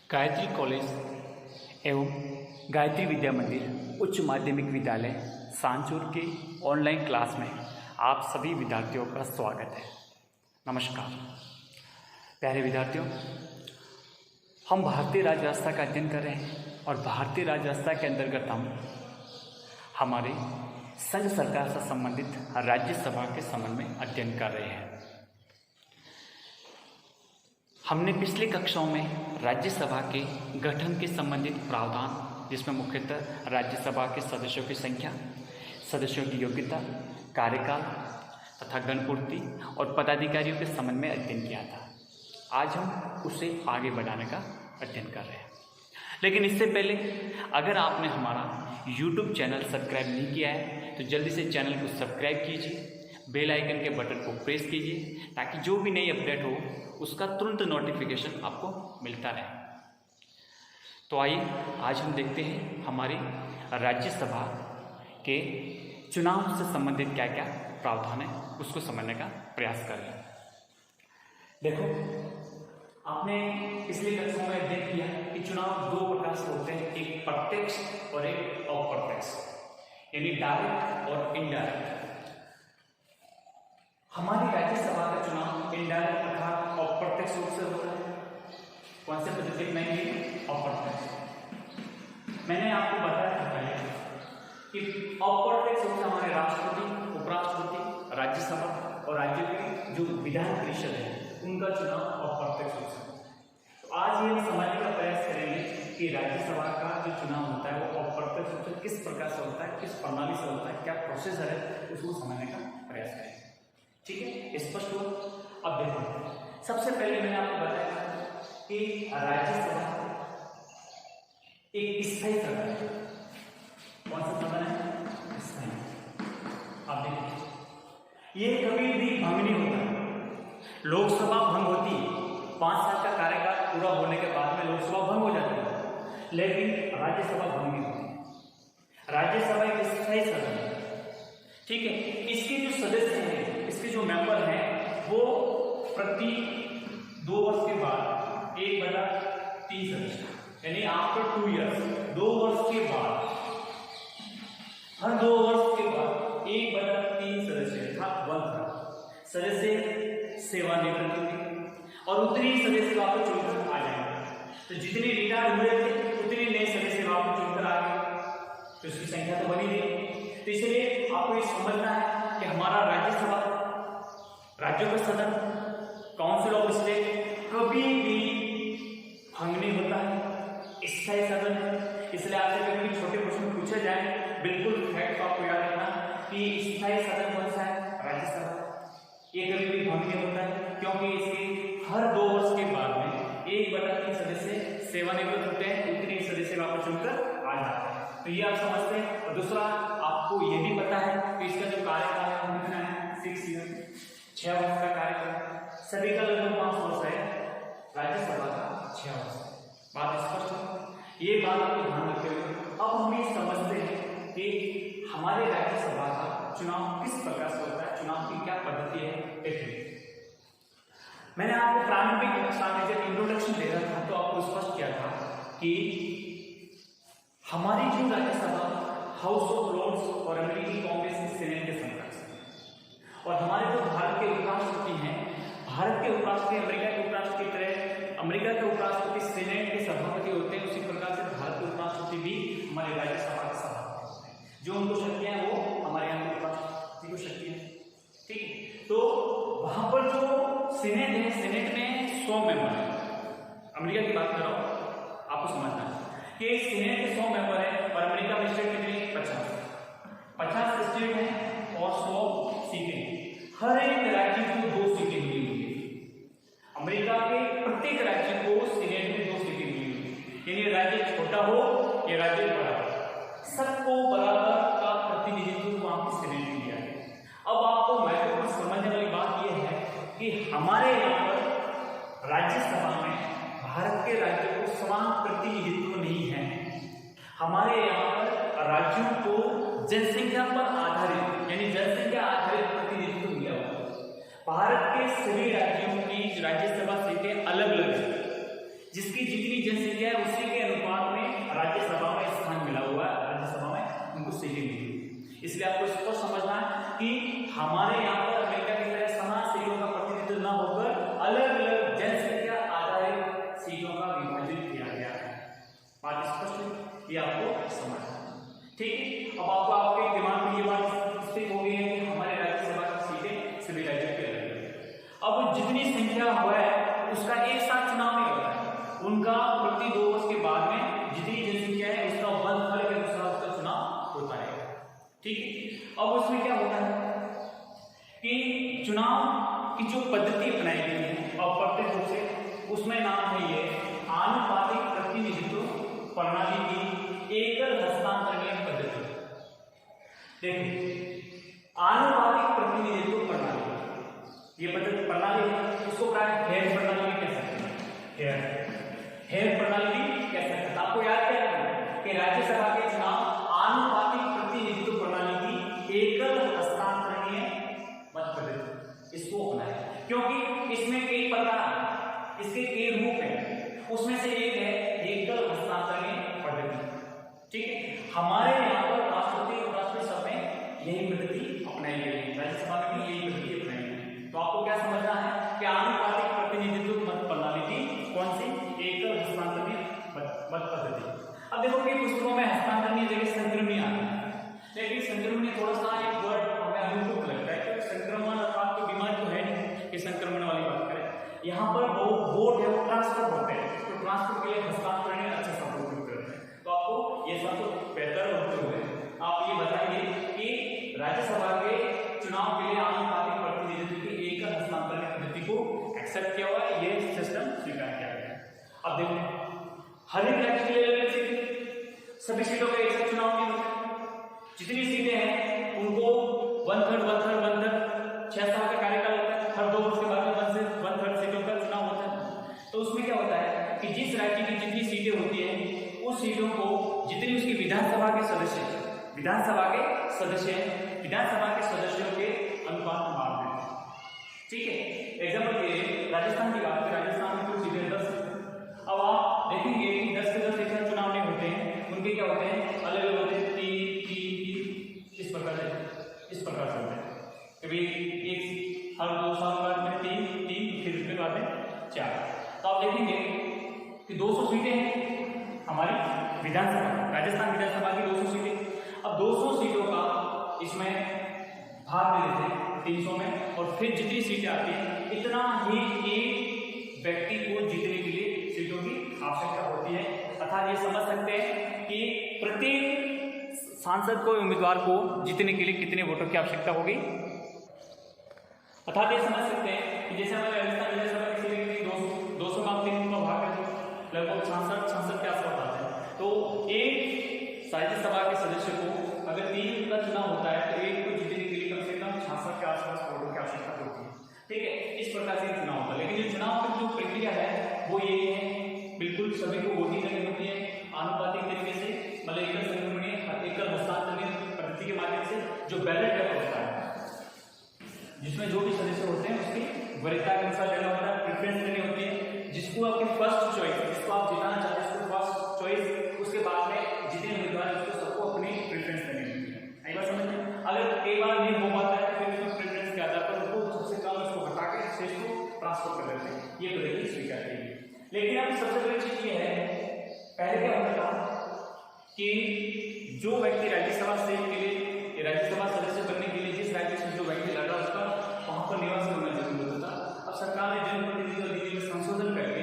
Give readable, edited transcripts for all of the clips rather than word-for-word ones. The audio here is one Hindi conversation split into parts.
गायत्री कॉलेज एवं गायत्री विद्या मंदिर उच्च माध्यमिक विद्यालय सांचौर के ऑनलाइन क्लास में आप सभी विद्यार्थियों का स्वागत है। नमस्कार प्यारे विद्यार्थियों, हम भारतीय राज्य व्यवस्था का अध्ययन कर रहे हैं और भारतीय राज्य व्यवस्था के अंतर्गत हम हमारे संघ सरकार से संबंधित राज्यसभा के संबंध में अध्ययन कर रहे हैं। हमने पिछली कक्षाओं में राज्यसभा के गठन के संबंधित प्रावधान, जिसमें मुख्यतः राज्यसभा के सदस्यों की संख्या, सदस्यों की योग्यता, कार्यकाल तथा गणपूर्ति और पदाधिकारियों के संबंध में अध्ययन किया था। आज हम उसे आगे बढ़ाने का अध्ययन कर रहे हैं। लेकिन इससे पहले अगर आपने हमारा YouTube चैनल सब्सक्राइब नहीं किया है तो जल्दी से चैनल को सब्सक्राइब कीजिए, बेल आइकन के बटन को प्रेस कीजिए ताकि जो भी नई अपडेट हो उसका तुरंत नोटिफिकेशन आपको मिलता रहे। तो आइए आज हम देखते हैं हमारी राज्यसभा के चुनाव से संबंधित क्या क्या प्रावधान है, उसको समझने का प्रयास कर रहे हैं। देखो, आपने पिछले कक्षाओं में देख लिया कि चुनाव दो प्रकार से होते हैं, एक प्रत्यक्ष और एक अप्रत्यक्ष, यानी डायरेक्ट और इनडायरेक्ट। हमारी राज्यसभा का चुनाव इनडायरेक्ट अर्थात अप्रत्यक्ष रूप से होता है। कौन से पद्धति में? अप्रत्यक्ष। मैंने आपको बताया था पहले कि अप्रत्यक्ष रूप से हमारे राष्ट्रपति, उपराष्ट्रपति, राज्यसभा और राज्य की जो विधान परिषद है उनका चुनाव अप्रत्यक्ष रूप से। तो आज ये समझने का प्रयास करेंगे कि राज्यसभा का जो चुनाव होता है वो अप्रत्यक्ष रूप से किस प्रकार से होता है, किस प्रणाली से होता है, क्या प्रोसेसर है, उसको समझने का प्रयास करेंगे। ठीक है, स्पष्ट हो? अब देखो, सबसे पहले मैंने आपको बताया कि राज्यसभा एक स्थायी सदन है। कौन सा सदन है? स्थायी। अब देखिए, ये कभी भी भंग नहीं होता। लोकसभा भंग होती है, 5 साल का कार्यकाल पूरा होने के बाद में लोकसभा भंग हो जाती है, लेकिन राज्यसभा भंग नहीं होती। राज्यसभा एक स्थायी सदन है। ठीक है, इसके जो सदस्य हैं, इसके जो मेंबर हैं, वो प्रति 2 वर्ष के बाद 1/3 सदस्य, यानी आफ्टर 2 इयर्स, 2 वर्ष के बाद, हर 2 वर्ष के बाद 1/3 सदस्य अर्थात 1/3 सदस्य सेवानिवृत्त होंगे और उतनी ही सदस्य वापस चुनकर आ जाएंगे। तो जितने रिटायर हुए थे उतने नए सदस्य वापस चुनकर आ गए, तो उसकी संख्या तो बनी नहीं। तो इसलिए आपको ये समझना है कि हमारा राज्यसभा, राज्यों का सदन, काउंसिल ऑफ स्टेट कभी भी भंग नहीं होता है, स्थायी सदन है। इसलिए आपसे कभी छोटे प्रश्न पूछे जाए, बिल्कुल फैक्ट आपको याद रखना कि स्थायी सदन कौन सा है? राज्यसभा। ये कभी भी भंग नहीं होता है क्योंकि इसके हर 2 वर्ष के बाद में 1/3 सदस्य सेवानिवृत्त होते हैं, उतने सदस्य वापस चुनकर आ जाते हैं। तो ये आप समझते हैं। और दूसरा, आपको ये भी पता है कि इसका जो कार्यकाल है वो कितना है? 6 ईयर, 6 वर्ष का कार्यकाल। सभी का लगभग 5 वर्ष है, राज्यसभा का 6 वर्ष। बात स्पष्ट है? ये बात आपको ध्यान रखते हुए अब हम ये समझते हैं कि हमारे राज्यसभा का चुनाव किस प्रकार से होता है, चुनाव की क्या पद्धति है। देखिए, मैंने आपको प्रारंभिक कक्षा में जब इंट्रोडक्शन दे रहा था तो आपको स्पष्ट किया था कि हमारी जो राज्यसभा हाउस ऑफ लॉर्ड्स और अमेरिकी कांग्रेस की सेनेट के समकक्ष है। और हमारे जो भारत के उपराष्ट्रपति हैं, भारत के उपराष्ट्रपति अमेरिका के उपराष्ट्रपति की तरह अमेरिका के उपराष्ट्रपति सेनेट के सभापति होते हैं, उसी प्रकार से भारत के उपराष्ट्रपति भी हमारे राज्यसभा के सभापति होते हैं। जो उनको शक्तियां हैं वो हमारे यहाँ के उपराष्ट्रपति को शक्ति है। ठीक है, तो वहां पर जो सेनेट है, सेनेट में 100 मेंबर है। अमेरिका की बात कर रहा हूं, आपको समझना है कि सेनेट के 100 मेंबर है और अमेरिका में स्टेट कितने? 50 स्टेट हैं और 100 सीटें। हर एक राज्य को 2 सीटें मिली हुई है। अमेरिका के प्रत्येक राज्य को सीनेट में 2 सीटें मिली हुई है, यानी राज्य छोटा हो या राज्य बड़ा हो, सबको बराबर का प्रतिनिधित्व वहां की सीनेट में दिया है। अब आपको महत्वपूर्ण समझने वाली बात यह है कि हमारे यहाँ पर राज्यसभा में भारत के राज्यों को समान प्रतिनिधित्व नहीं है। हमारे यहाँ पर राज्यों को जनसंख्या पर आधारित, यानी जनसंख्या आधारित प्रतिनिधित्व मिला हुआ है। भारत के सभी राज्यों की राज्यसभा सीटें अलग अलग है, जिसकी जितनी जनसंख्या ये आपको समझना है। ठीक है, अब आपको आपके दिमाग में ये बात स्थित हो गई है कि हमारे राज्यसभा की सीटें सभी राज्यों के अलग अलग। अब जितनी संख्या हुआ है उसका एक साथ चुनाव नहीं होता है, उनका प्रति 2 वर्ष के बाद में जितनी जनसंख्या है उसका वनफल के अनुसार उसका चुनाव होता है। ठीक है, अब उसमें क्या होता है कि चुनाव की जो पद्धति अपनाई गई है अप्रत्यक्ष रूप से, उसमें नाम है ये आनुपातिक प्रतिनिधित्व प्रणाली की एकल हस्तांतरणीय पद्धति। देखो, आनुपातिक प्रतिनिधित्व प्रणाली ये पद्धति प्रणाली है, इसको प्राय हेयर प्रणाली भी कह सकते हैं। हेयर प्रणाली भी कह सकते हैं। आपको याद क्या है कि राज्यसभा के चुनाव आनुपातिक प्रतिनिधित्व प्रणाली की एकल हस्तांतरणीय मत पद्धति इसको अपनाया, क्योंकि इसमें कई प्रकार, इसके कई रूप हैं, उसमें से एक है एकल हस्तांतरणीय पद्धति। ठीक है, हमारे यहाँ पर राष्ट्रपति और राष्ट्रसभा में यही पद्धति अपनाई गई है, राज्यसभा में भी यही पद्धति अपनाई गई है। तो आपको क्या समझना है कि आनुपातिक प्रतिनिधित्व मत प्रणाली की कौन सी एकल हस्तांतरणीय मत पद्धति। अब देखो कि पुस्तकों में हस्तांतरणीय जगह संक्रमणीय आता है, लेकिन संक्रमणीय थोड़ा सा एक वर्ड हमें अनुकूल लगता है, क्योंकि संक्रमण अर्थात कोई बीमारी तो है नहीं कि संक्रमण वाली बात करें। यहाँ पर वो वोट है वो ट्रांसफर होते हैं, तो ट्रांसफर के लिए हस्तांतरणीय अच्छा शब्द उपयोग करते हैं। तो आपको ये सब तो बेहतर होते हुए आप ये बताइए कि राज्यसभा के चुनाव के लिए आनुपातिक प्रतिनिधित्व की एकल हस्तांतरणीय पद्धति को एक्सेप्ट किया हुआ है, ये सिस्टम स्वीकार किया गया है। अब देखो, हर एक राज्य के लिए अलग सीटें, सभी सीटों का एक साथ चुनाव नहीं होता, जितनी सीटें हैं उनको 1/3 6 साल का कार्यकाल होता है, हर 2 वर्ष के बाद में 1/3 सीटों का चुनाव होता है। तो उसमें क्या होता है कि जिस राज्य की जितनी सीटें होती हैं उस सीटों को जितनी उसकी विधानसभा के सदस्यों के अनुपात में बांट देते हैं। ठीक है, एग्जाम्पल के लिए राजस्थान की बात करें, राजस्थान में कुल सीटें 10। अब आप देखेंगे कि 10 के 10 एक साथ चुनाव नहीं होते हैं, उनके क्या होते हैं अलग अलग होते हैं, 3 इस प्रकार से होते हैं। कभी एक हर 2 साल बाद में 3 फिर उसके बाद में 4। तो आप देखेंगे कि 200 सीटें हैं हमारी विधानसभा, राजस्थान विधानसभा की 200 सीटें। अब 200 सीटों का इसमें भाग दे देते हैं 300 में, और फिर जितनी सीटें आती हैं इतना ही एक व्यक्ति को जीतने के लिए सीटों की आवश्यकता होती है। अर्थात ये समझ सकते हैं कि प्रत्येक सांसद को, उम्मीदवार को जीतने के लिए कितने वोटों की आवश्यकता होगी। अर्थात ये समझ सकते हैं कि जैसे हमारे राजस्थान विधानसभा की सीटें कितनी 200 का 3 का भाग है, लगभग 66 के आसपास आते हैं। तो एक राज्यसभा के सदस्य को अगर 3 का चुनाव होता है तो एक को जीतने के लिए कम से कम 66 के आसपास वोटों की आवश्यकता होती है। ठीक है, इस प्रकार से चुनाव होता है। लेकिन जो चुनाव की जो प्रक्रिया है वो ये है, बिल्कुल सभी को वोटिंग करनी होती है आनुपातिक तरीके से, मतलब एकल संक्रमणीय एकल हस्तांतरणीय पद्धति के माध्यम से। जो बैलेट पेपर होता है जिसमें जो भी सदस्य होते हैं उसकी वरीयता के अनुसार देना होता है, प्रेफरेंस देनी होती है। जिसको आपकी फर्स्ट चॉइस, जिसको आप जिताना चाहते हैं उसको फर्स्ट चॉइस, उसके बाद में जितने उम्मीदवार उसको सबको अपनी प्रेफरेंस देनी होती है। आई बात समझ में? अगर कई बार नहीं हो पाता है तो फिर उसको प्रेफरेंस के आधार पर उसको सबसे कम उसको हटा के शेष को ट्रांसफर कर देते हैं। ये पद्धति स्वीकार की गई। लेकिन अब सबसे बड़ी चीज ये है, पहले क्या होता था कि जो व्यक्ति राज्यसभा से के लिए राज्यसभा सदस्य बनने के लिए जिस राज्य से जो व्यक्ति लड़ रहा उसका वहां पर निवास करना जरूरी होता था। अब सरकार ने जनप्रतिनिधि अधिनियम में संशोधन करके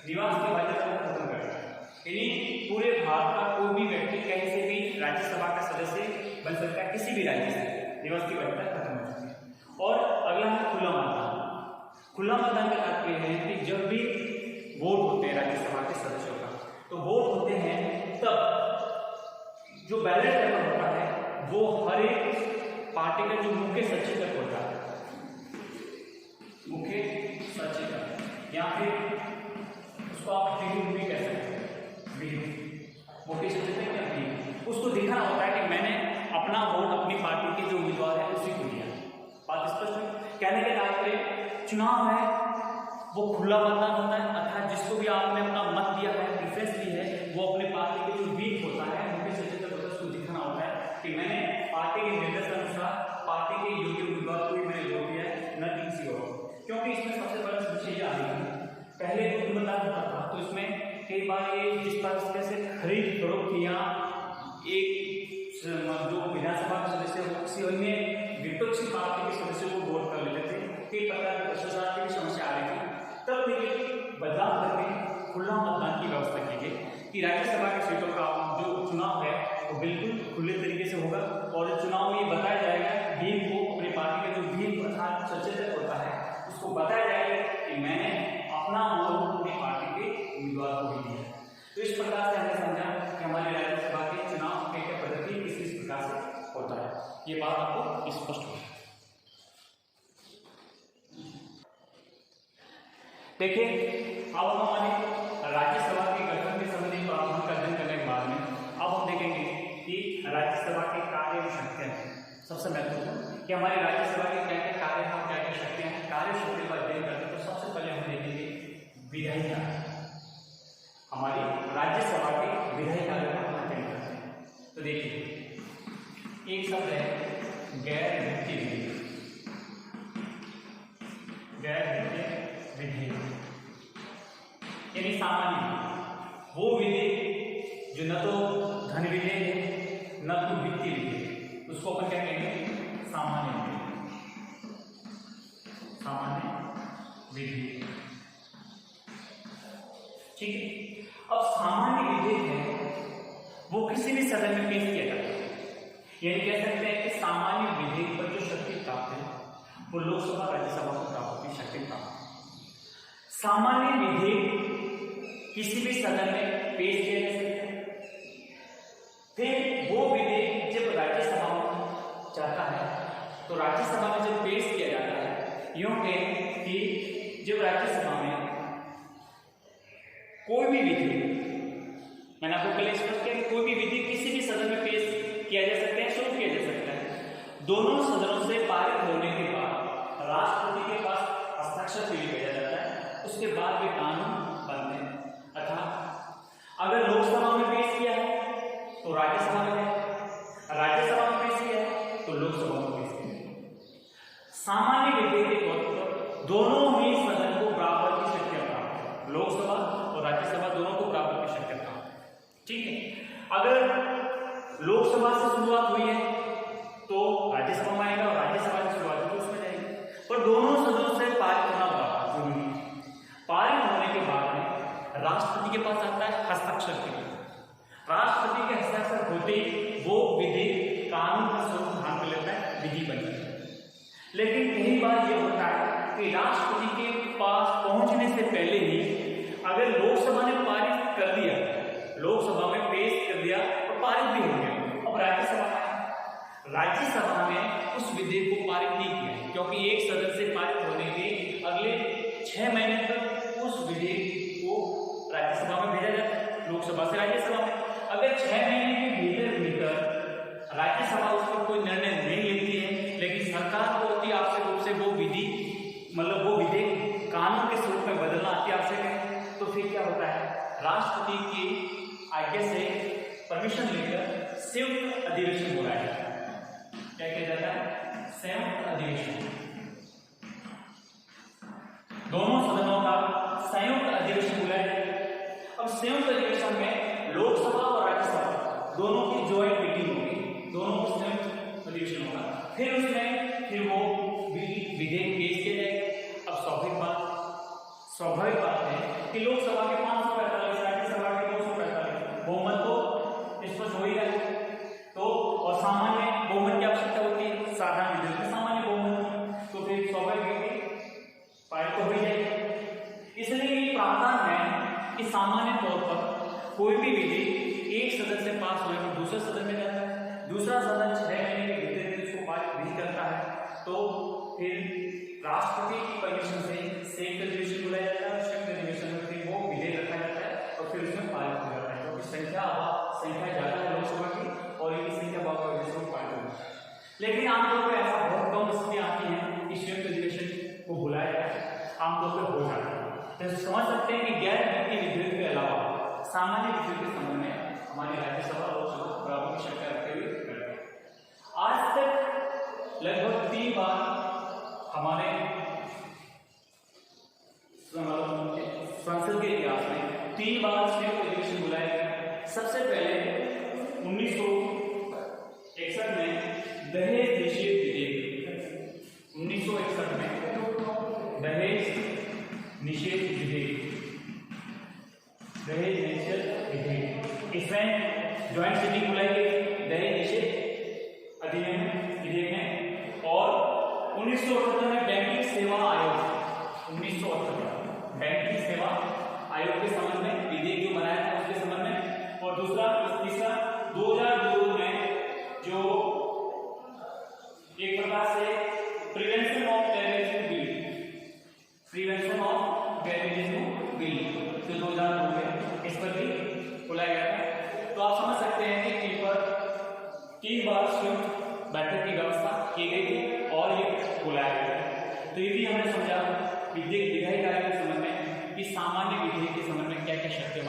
निवास की बाध्यता को खत्म कर दिया, यानी पूरे भारत का कोई भी व्यक्ति कहीं से भी राज्यसभा का सदस्य बन सकता है, किसी भी राज्य से निवास की बाध्यता खत्म हो चुकी है। और अगला है खुला मतदान। खुला मतदान का तात्पर्य है कि जब भी वोट होते हैं राज्यसभा के सदस्यों का, तो वोट होते हैं तब जो बैलेट पेपर होता है वो हर एक पार्टी का जो मुख्य सचेतक होता है, मुख्य सचेतक या फिर उसको आप व्हीप भी कह सकते हैं, मुख्य सचेतक या व्हीप, उसको दिखाना होता है कि मैंने अपना वोट अपनी पार्टी के जो उम्मीदवार है उसी को दिया। बात स्पष्ट है? कहने के तात्पर्य चुनाव है वो खुला मतदान होता है, अर्थात जिसको भी आपने अपना मत दिया है, प्रेफरेंस दी है, वो अपने पार्टी के जो व्हीप होता है, मुख्य सचेतक होता है, उसको दिखाना होता है कि मैंने पार्टी के निर्देश अनुसार पार्टी के योग्य उम्मीदवार को ही मैंने वोट दिया है, न किसी और। क्योंकि इसमें सबसे बड़ा विषय ये आ रही है, पहले जो मतदान होता था तो इसमें कई बार ये जिस तरह से खरीद फरोख्त या एक जो विधानसभा के सदस्य किसी अन्य विपक्षी पार्टी के सदस्यों को वोट कर लेते थे, कई प्रकार की भ्रष्टाचार की समस्या आ रही थी। तब फिर बदलाव करके खुला मतदान की व्यवस्था की गई कि राज्यसभा के सीटों का जो चुनाव है वो बिल्कुल खुले तरीके से होगा और चुनाव में ये बताया जाएगा व्हीप को, अपनी पार्टी का जो व्हीप अर्थात सचेतक होता है उसको बताया जाएगा कि मैंने अपना वोट अपनी पार्टी के उम्मीदवार को भी दिया। तो इस प्रकार से हमने समझा कि हमारे राज्यसभा के चुनाव की पद्धति किस प्रकार से होता है। ये बात आपको स्पष्ट हो। देखिए, अब हम हमारे राज्यसभा के गठन के संबंधी प्रावधान का अध्ययन करने के बाद में अब हम देखेंगे कि राज्यसभा के कार्य और शक्तियां हैं। सबसे महत्वपूर्ण कि हमारे राज्यसभा के क्या क्या कार्य हैं, क्या क्या शक्तियां हैं। कार्य शक्ति का अध्ययन करते हैं तो सबसे पहले हम देखेंगे विधायी कार्य। हमारी राज्यसभा के विधायी कार्य का अध्ययन करते हैं। तो देखिए, एक शब्द है गैर वित्तीय विधेयक। गैर वित्तीय विधेयक यानी सामान्य वो विधेयक जो न तो धन विधेयक है न तो वित्तीय विधेयक, उसको अपन क्या कहेंगे? सामान्य विधेयक। सामान्य विधेयक, ठीक है। अब सामान्य विधेयक है वो किसी भी सदन में पेश किया जाता है, यानी कह सकते हैं कि सामान्य विधेयक पर जो शक्ति प्राप्त है वो लोकसभा राज्यसभा को प्राप्त होती शक्ति प्राप्त है। सामान्य विधेयक किसी भी सदन में पेश किया जा सकता है, फिर वो विधेयक जब राज्यसभा में जाता है तो राज्यसभा में जब पेश किया जाता है, यूं कहें कि जब राज्यसभा में कोई भी विधेयक, मैंने आपको पहले स्पष्ट किया कि कोई भी विधेयक किसी भी सदन में पेश किया जा सकता है, शुरू किया जा सकता है। दोनों सदनों से पारित होने के बाद राष्ट्रपति के पास हस्ताक्षर के लिए भेजा जाता है, उसके बाद वे कानून बनते हैं। अर्थात अगर लोकसभा में पेश किया है तो राज्यसभा में जाए, राज्यसभा में पेश किया है तो लोकसभा में पेश किया है। सामान्य विधेयक के तौर पर दोनों ही सदन को बराबर की शक्तियां प्राप्त है, लोकसभा और राज्यसभा दोनों को बराबर की शक्तियां प्राप्त है, ठीक है। अगर लोकसभा से शुरुआत हुई है तो राज्यसभा में आएगा और राज्यसभा से शुरुआत हुई तो उसमें जाएगी, पर दोनों सदनों से पारित होना बराबर जरूरी है। पारित होने के बाद में राष्ट्रपति के पास आता है हस्ताक्षर के लिए। राष्ट्रपति के हस्ताक्षर होते ही वो विधेयक कानून का स्वरूप धारण कर लेता है, विधि बन जाती है। लेकिन कई बार यह होता है कि राष्ट्रपति के पास पहुंचने से पहले ही अगर लोकसभा ने पारित कर दिया, लोकसभा में पेश कर दिया तो पारित भी हो गया, अब राज्यसभा में उस विधेयक को पारित नहीं किया, क्योंकि एक सदन से पारित होने के अगले 6 महीने तक उस विधेयक को राज्यसभा में भेजा जाता है, लोकसभा से राज्यसभा में। अगर 6 महीने के भीतर राज्यसभा उस पर कोई निर्णय नहीं लेती है, लेकिन सरकार को अति आवश्यक रूप से वो विधि मतलब वो विधेयक कानून के स्वरूप में बदलना अति आवश्यक है, तो फिर क्या होता है? राष्ट्रपति की आज्ञा से परमिशन लेकर संयुक्त अधिवेशन बुलाया जाता है। क्या किया जाता है? संयुक्त अधिवेशन। दोनों सदनों का संयुक्त अधिवेशन बुलाया जाता है। अब संयुक्त अधिवेशन में लोकसभा और राज्यसभा दोनों की ज्वाइंट मीटिंग होगी, दोनों को संयुक्त अधिवेशन होगा, फिर उसमें वो विधेयक पेश किया जाएगा। अब स्वाभाविक बात है कि लोकसभा के 545, राज्यसभा के 245 बहुमत तो स्पष्ट हो ही रहा है। तो और सामान्य बहुमत की आवश्यकता होती है, साधारण विधेयक में सामान्य बहुमत, तो फिर स्वाभाविक पारित तो हो ही जाएगी। इसलिए ये प्रावधान है कि सामान्य तौर पर कोई भी विधेयक एक सदन से पास होने पर दूसरे सदन में जाता है, दूसरा सदन 6 महीने के भीतर इसको पारित नहीं करता है, तो फिर राष्ट्रपति की परमिशन से संयुक्त अधिवेशन बुलाया जाता है। संयुक्त अधिवेशन में फिर वो विधेयक रखा जाता है और फिर उसमें पारित हो जाता है, क्योंकि संख्या ज्यादा है लोकसभा की और इनकी संख्या बहुत वजह से पारित हो जाती है। लेकिन आमतौर पर ऐसा बहुत कम स्थितियां आती हैं कि संयुक्त अधिवेशन को बुलाया जाए, आमतौर पर हो जाता है। तो समझ सकते हैं कि गैर वित्तीय विधेयक के अलावा सामान्य विधेयक के संबंध में हमारी राज्यसभा लोकसभा बराबर की शक्ति रखते हुए करते हैं। आज तक लगभग 3 बार हमारे संसद के इतिहास में 3 बार संयुक्त अधिवेशन बुलाया गया। सबसे पहले 1961 में दहेज निषेध विधेयक, 1961 में दहेज निषेध विधेयक, दहेज निषेध विधेयक, इसमें ज्वाइंट सिटिंग बुलाई गई दहेज निषेध अधिनियम विधेयक में। और 1978 में बैंकिंग सेवा आयोग, 1978 बैंकिंग सेवा आयोग के संबंध में विधेयक जो बनाया था उसके संबंध में। और दूसरा तीसरा 2002 में जो एक प्रकार से prevention of terrorism bill, prevention of terrorism bill जो 2002 में इस पर भी बुलाया गया था। तो आप समझ सकते हैं कि 3 बार संयुक्त बैठक की व्यवस्था की गई थी और ये बुलाया गया। तो ये भी हमने समझा विधेयक विधायी कार्य के संबंध में कि सामान्य विधेयक के संबंध में क्या क्या शर्तें